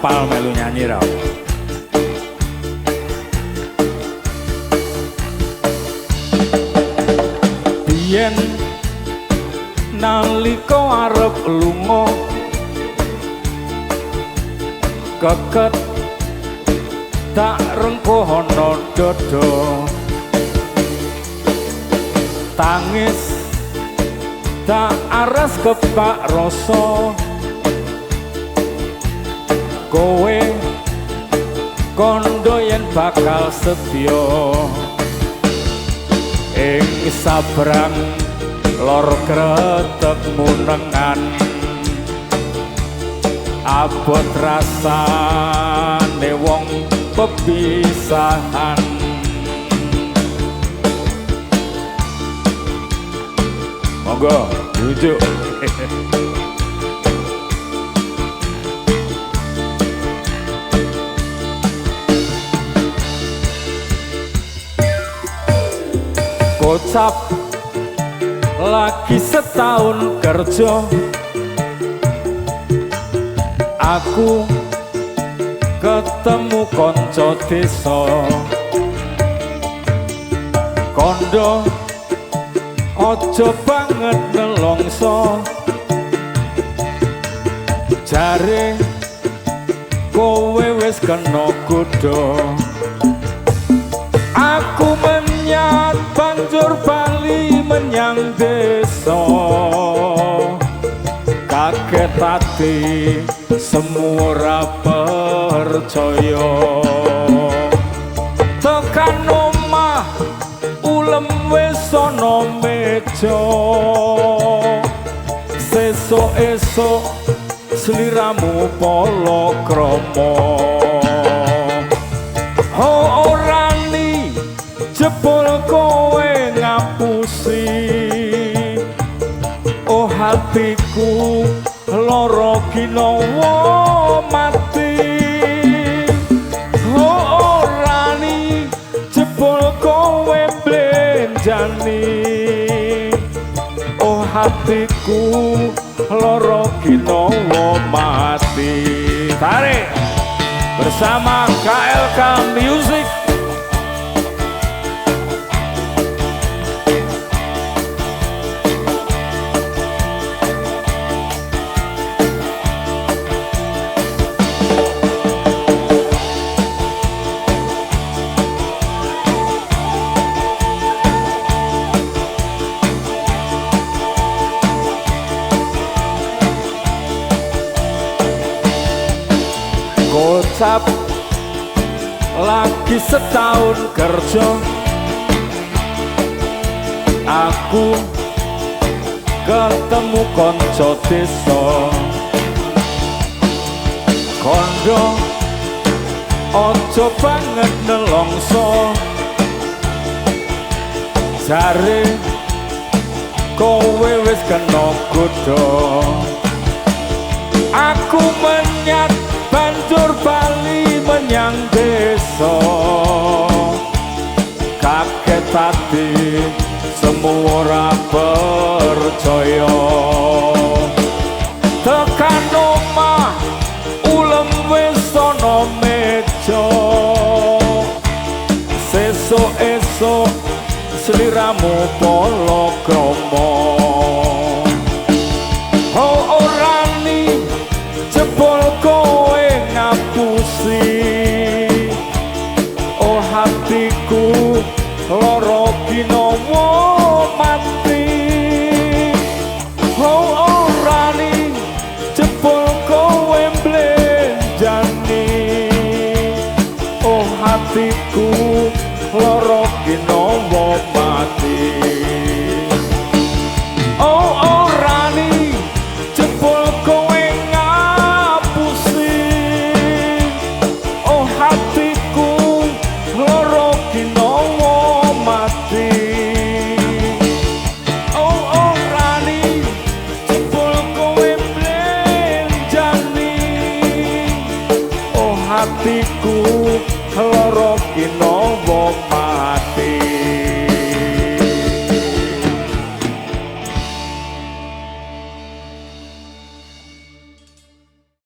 apal melu nyanyi ra. Yen nalika arep lunga keket tak rengkohono dodo tangis tak aras kepak rasa kowe kondo yen bakal setya ing sabrang lor kretek munengan abot rasane wong pepisahan monggo rujuk kocap lagi setahun kerja aku ketemu konco desa kondo ojo banget nelongso jare kowe wis kena kudo aku menyat banjur bali menyang desa kaget hati semua ora percaya tekan omah ulem wis ana meja sesuk-esuk sliramu palakrama orani jebul kowe ngapusi oh hatiku loro kinawa mati oh orani jebul kowe blenjani oh hatiku loro kinawa mati tarik bersama KLK Music. Kocap lagi setahun kerja aku ketemu konco desa kondo ojo banget nelongso jare kowe wis kena kudo aku menyat banjur bali menyang desa kaget hati semua ora percaya tekan omah ulem wis ana meja sesuk-esuk sliramu palakrama orani jebul kowe ngapusi oh hatiku loro kinawa mati oh orani jebul kowe blenjani oh hatiku loro kinawa mati oh orani jebul kowe ngapusi oh hatiku loro kinawa mati oh orani jebul kowe blenjani oh hatiku